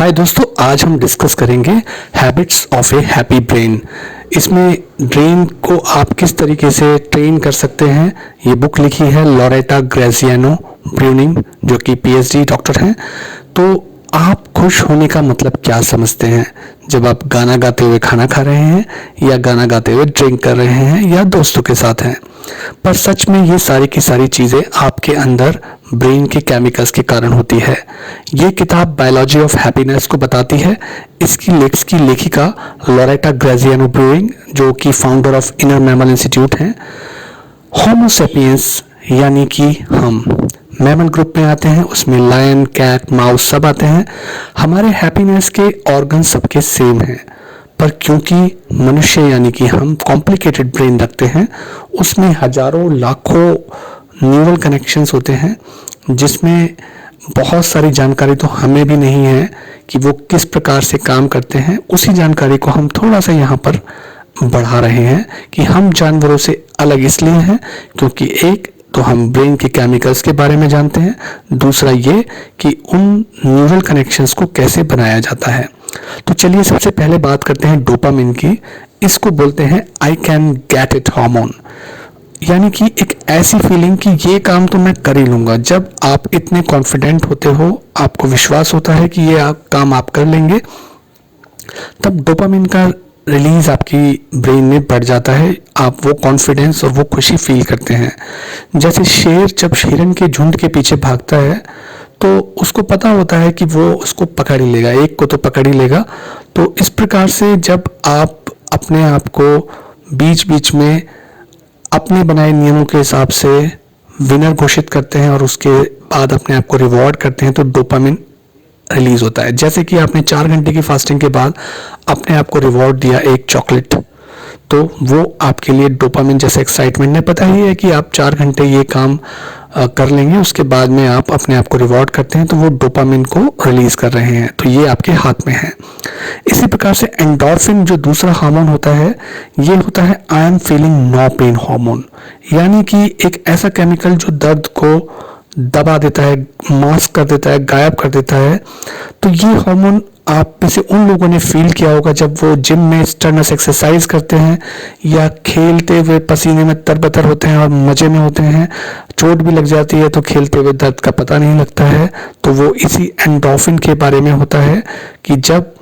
हाय दोस्तों, आज हम डिस्कस करेंगे habits of A happy brain. इसमें ब्रेन को आप किस तरीके से ट्रेन कर सकते हैं, ये बुक लिखी है लोरेटा ग्रेजियानो ब्रूनिंग, जो कि पीएचडी डॉक्टर हैं। तो आप खुश होने का मतलब क्या समझते हैं? जब आप गाना गाते हुए खाना खा रहे हैं, या गाना गाते हुए ड्रिंक कर रहे हैं, या दोस्तों के साथ हैं। पर सच में ये सारी की सारी चीज़ें आपके अंदर ब्रेन के केमिकल्स के कारण होती है। ये किताब बायोलॉजी ऑफ हैप्पीनेस को बताती है। इसकी लेखिका लोरेटा ग्रेजियानो ब्रूनिंग, जो कि founder of inner mammal institute हैं। होमो सेपियंस यानी कि हम मैमल ग्रुप में आते हैं, उसमें लायन, कैट, माउस सब आते हैं। हमारे हैप्पीनेस के ऑर्गन सबके सेम हैं, पर क्योंकि मनुष्य यानी कि हम कॉम्प्लिकेटेड ब्रेन रखते हैं, उसमें हजारों लाखों न्यूरल कनेक्शंस होते हैं, जिसमें बहुत सारी जानकारी तो हमें भी नहीं है कि वो किस प्रकार से काम करते हैं। उसी जानकारी को हम थोड़ा सा यहाँ पर बढ़ा रहे हैं कि हम जानवरों से अलग इसलिए हैं क्योंकि एक तो हम ब्रेन के केमिकल्स के बारे में जानते हैं, दूसरा ये कि उन न्यूरल कनेक्शंस को कैसे बनाया जाता है। तो चलिए सबसे पहले बात करते हैं डोपामिन की। इसको बोलते हैं I can get it hormone, यानी कि एक ऐसी फीलिंग कि ये काम तो मैं कर ही लूँगा। जब आप इतने कॉन्फिडेंट होते हो, आपको विश्वास होता है कि ये काम आप कर लेंगे, तब डोपामिन का रिलीज आपकी ब्रेन में बढ़ जाता है। आप वो कॉन्फिडेंस और वो खुशी फील करते हैं। जैसे शेर जब हिरन के झुंड के पीछे भागता है, तो उसको पता होता है कि वो उसको पकड़ ही लेगा, एक को तो पकड़ ही लेगा। तो इस प्रकार से जब आप अपने आप को बीच बीच में अपने बनाए नियमों के हिसाब से विनर घोषित करते हैं और उसके बाद अपने आप को रिवॉर्ड करते हैं, तो डोपामिन रिलीज होता है। जैसे कि आपने 4 घंटे की फास्टिंग के बाद अपने आप को रिवॉर्ड दिया एक चॉकलेट, तो वो आपके लिए डोपामिन जैसे एक्साइटमेंट ने पता ही है कि आप 4 घंटे ये काम कर लेंगे, उसके बाद में आप अपने आप को रिवॉर्ड करते हैं, तो वो डोपामिन को रिलीज कर रहे हैं। तो ये आपके हाथ में है। इसी प्रकार से एंडोर्फिन जो दूसरा हार्मोन होता है, ये होता है I am feeling no pain hormone, यानी कि एक ऐसा केमिकल जो दर्द को दबा देता है, मास्क कर देता है, गायब कर देता है। तो ये हार्मोन आप में से उन लोगों ने फील किया होगा जब वो जिम में स्ट्रेनस एक्सरसाइज करते हैं या खेलते हुए पसीने में तरबतर होते हैं और मजे में होते हैं। चोट भी लग जाती है तो खेलते हुए दर्द का पता नहीं लगता है। तो वो इसी एंडोर्फिन के बारे में होता है कि जब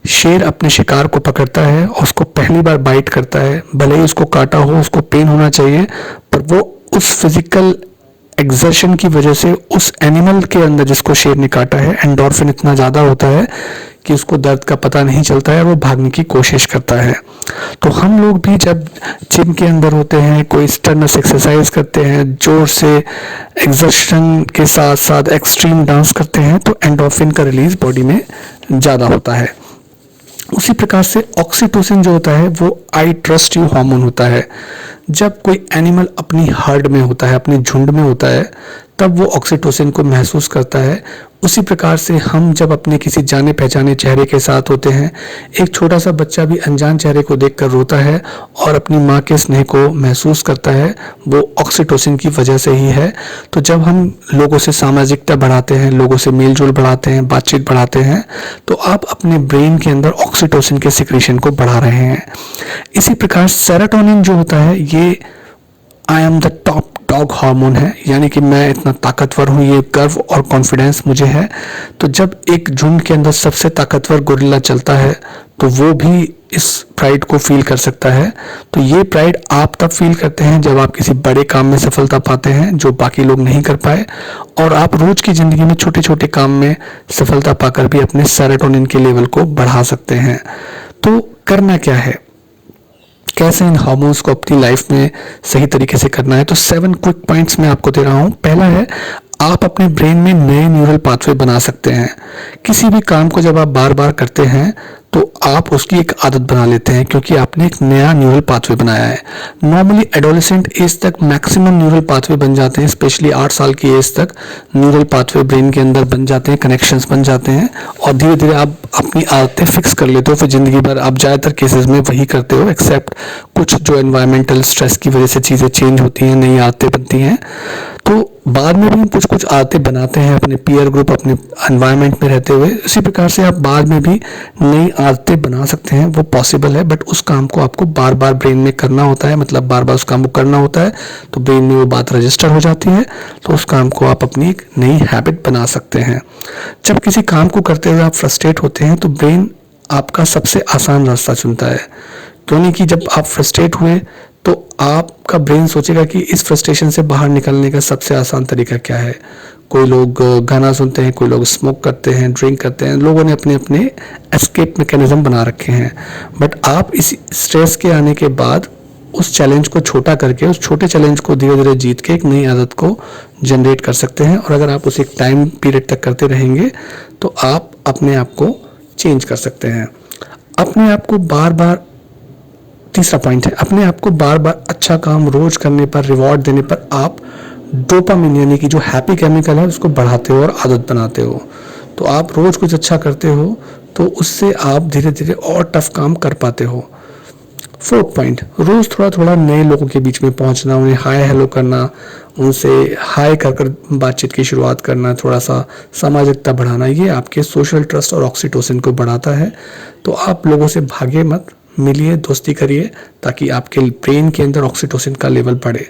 शेर अपने शिकार को पकड़ता है और उसको पहली बार बाइट करता है, भले ही उसको काटा हो, उसको पेन होना चाहिए, पर वो उस फिजिकल एक्सर्शन की वजह से उस एनिमल के अंदर जिसको शेर ने काटा है, एंडोर्फिन इतना ज़्यादा होता है कि उसको दर्द का पता नहीं चलता है, वो भागने की कोशिश करता है। तो हम लोग भी जब जिम के अंदर होते हैं, कोई स्ट्रेनस एक्सरसाइज करते हैं, जोर से एक्सर्शन के साथ साथ एक्सट्रीम डांस करते हैं, तो एंडोर्फिन का रिलीज बॉडी में ज़्यादा होता है। उसी प्रकार से ऑक्सीटोसिन जो होता है वो आई ट्रस्ट यू हार्मोन होता है। जब कोई एनिमल अपनी हर्ड में होता है, अपने झुंड में होता है, तब वो ऑक्सीटोसिन को महसूस करता है। उसी प्रकार से हम जब अपने किसी जाने पहचाने चेहरे के साथ होते हैं, एक छोटा सा बच्चा भी अनजान चेहरे को देखकर रोता है और अपनी माँ के स्नेह को महसूस करता है, वो ऑक्सीटोसिन की वजह से ही है। तो जब हम लोगों से सामाजिकता बढ़ाते हैं, लोगों से मेल जोल बढ़ाते हैं, बातचीत बढ़ाते हैं, तो आप अपने ब्रेन के अंदर ऑक्सीटोसिन के सिक्रीशन को बढ़ा रहे हैं। इसी प्रकार सेरोटोनिन जो होता है, ये आई am the top dog hormone है, यानी कि मैं इतना ताकतवर हूँ, ये गर्व और कॉन्फिडेंस मुझे है। तो जब एक झुंड के अंदर सबसे ताकतवर गोरिल्ला चलता है, तो वो भी इस प्राइड को फील कर सकता है। तो ये प्राइड आप तब फील करते हैं जब आप किसी बड़े काम में सफलता पाते हैं जो बाकी लोग नहीं कर पाए, और आप रोज की जिंदगी में छोटे छोटे काम में सफलता पाकर भी अपने सेरोटोनिन के लेवल को बढ़ा सकते हैं। तो करना क्या है, कैसे इन हार्मोन्स को अपनी लाइफ में सही तरीके से करना है, तो 7 क्विक पॉइंट्स मैं आपको दे रहा हूँ। पहला है, आप अपने ब्रेन में नए न्यूरल पाथवे बना सकते हैं। किसी भी काम को जब आप बार बार करते हैं तो आप उसकी एक आदत बना लेते हैं, क्योंकि आपने एक नया न्यूरल पाथवे बनाया है। नॉर्मली एडोलेसेंट एज तक मैक्सिमम न्यूरल पाथवे बन जाते हैं, स्पेशली 8 साल की एज तक न्यूरल पाथवे ब्रेन के अंदर बन जाते हैं, कनेक्शंस बन जाते हैं, और धीरे धीरे आप अपनी आदतें फिक्स कर लेते हो। फिर जिंदगी भर आप ज़्यादातर केसेस में वही करते हो, एक्सेप्ट कुछ जो एनवायरमेंटल स्ट्रेस की वजह से चीज़ें चेंज होती हैं, नई आदतें बनती हैं। तो बाद में भी हम कुछ कुछ आदतें बनाते हैं अपने पीयर ग्रुप, अपने एनवायरनमेंट में रहते हुए। इसी प्रकार से आप बाद में भी नई आदतें बना सकते हैं, वो पॉसिबल है। बट उस काम को आपको बार बार ब्रेन में करना होता है, मतलब बार बार उस काम को करना होता है, तो ब्रेन में वो बात रजिस्टर हो जाती है, तो उस काम को आप अपनी एक नई हैबिट बना सकते हैं। जब किसी काम को करते हुए आप फ्रस्ट्रेट होते हैं तो ब्रेन आपका सबसे आसान रास्ता चुनता है। क्यों नहीं कि जब आप फ्रस्ट्रेट हुए तो आपका ब्रेन सोचेगा कि इस फ्रस्ट्रेशन से बाहर निकलने का सबसे आसान तरीका क्या है। कोई लोग गाना सुनते हैं, कोई लोग स्मोक करते हैं, ड्रिंक करते हैं, लोगों ने अपने अपने एस्केप मैकेनिज्म बना रखे हैं। बट आप इस स्ट्रेस के आने के बाद उस चैलेंज को छोटा करके, उस छोटे चैलेंज को धीरे धीरे जीत के एक नई आदत को जनरेट कर सकते हैं। और अगर आप उसे एक टाइम पीरियड तक करते रहेंगे तो आप अपने आप को चेंज कर सकते हैं। अपने आप को बार बार, तीसरा पॉइंट है, अपने आप को बार बार अच्छा काम रोज करने पर, रिवॉर्ड देने पर आप डोपामिन यानी कि जो हैप्पी केमिकल है उसको बढ़ाते हो और आदत बनाते हो। तो आप रोज कुछ अच्छा करते हो तो उससे आप धीरे धीरे और टफ काम कर पाते हो। फोर्थ पॉइंट, रोज थोड़ा थोड़ा नए लोगों के बीच में पहुंचना, उन्हें हाय हेलो करना, उनसे हाय कर कर बातचीत की शुरुआत करना, थोड़ा सा सामाजिकता बढ़ाना, ये आपके सोशल ट्रस्ट और ऑक्सीटोसिन को बढ़ाता है। तो आप लोगों से भागे मत, मिलिए, दोस्ती करिए, ताकि आपके ब्रेन के अंदर ऑक्सीटोसिन का लेवल बढ़े।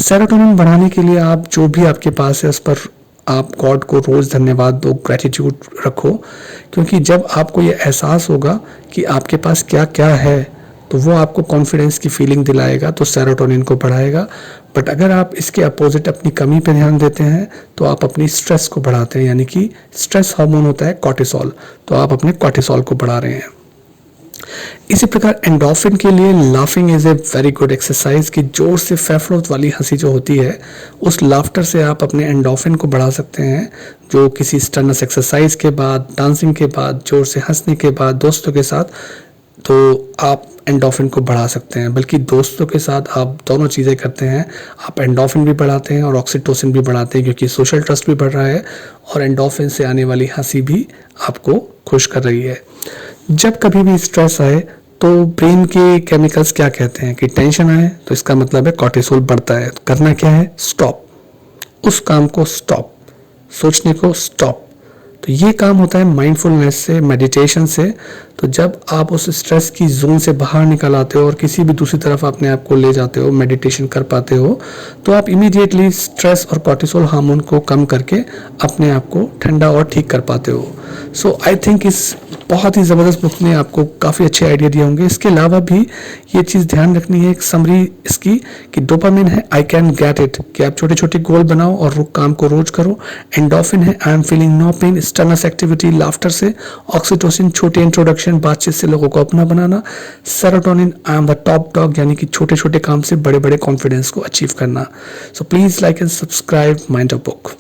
सेरोटोनिन बढ़ाने के लिए आप जो भी आपके पास है उस पर आप गॉड को रोज धन्यवाद दो, ग्रेटिट्यूड रखो, क्योंकि जब आपको ये एहसास होगा कि आपके पास क्या क्या है तो वो आपको कॉन्फिडेंस की फीलिंग दिलाएगा, तो सेरोटोनिन को बढ़ाएगा। बट अगर आप इसके अपोजिट अपनी कमी पे ध्यान देते हैं तो आप अपनी स्ट्रेस को बढ़ाते हैं, यानी कि स्ट्रेस हार्मोन होता है कॉर्टिसोल, तो आप अपने कॉर्टिसोल को बढ़ा रहे हैं। इसी प्रकार एंडोर्फिन के लिए laughing is a very good exercise, कि जोर से फेफड़ों वाली हंसी जो होती है, उस लाफ्टर से आप अपने एंडोर्फिन को बढ़ा सकते हैं। जो किसी स्टर्नस एक्सरसाइज के बाद, डांसिंग के बाद, जोर से हंसने के बाद दोस्तों के साथ, तो आप एंडोर्फिन को बढ़ा सकते हैं। बल्कि दोस्तों के साथ आप दोनों चीज़ें करते हैं, आप एंडोर्फिन भी बढ़ाते हैं और ऑक्सीटोसिन भी बढ़ाते हैं, क्योंकि सोशल ट्रस्ट भी बढ़ रहा है और एंडोर्फिन से आने वाली हंसी भी आपको खुश कर रही है। जब कभी भी स्ट्रेस आए तो ब्रेन के केमिकल्स क्या कहते हैं कि टेंशन आए तो इसका मतलब है कॉर्टिसोल बढ़ता है। करना क्या है? स्टॉप, उस काम को स्टॉप, सोचने को स्टॉप। तो ये काम होता है माइंडफुलनेस से, मेडिटेशन से। तो जब आप उस स्ट्रेस की जोन से बाहर निकल आते हो और किसी भी दूसरी तरफ अपने आप को ले जाते हो, मेडिटेशन कर पाते हो, तो आप इमीडिएटली स्ट्रेस और कॉर्टिसोल हार्मोन को कम करके अपने आप को ठंडा और ठीक कर पाते हो। सो आई थिंक इस बहुत ही ज़बरदस्त बुक ने आपको काफ़ी अच्छे आइडिया दिए होंगे। इसके अलावा भी ये चीज़ ध्यान रखनी है, एक समरी इसकी, कि डोपामिन है आई कैन गेट इट, कि आप छोटे छोटे गोल बनाओ और काम को रोज करो। एंडोर्फिन है I am feeling no pain, strenuous activity, laughter से। ऑक्सीटोसिन छोटे इंट्रोडक्शन, बातचीत से लोगों को अपना बनाना। Serotonin I am the top dog, यानी कि छोटे छोटे काम से बड़े बड़े कॉन्फिडेंस को अचीव करना। So please like and subscribe mind a book.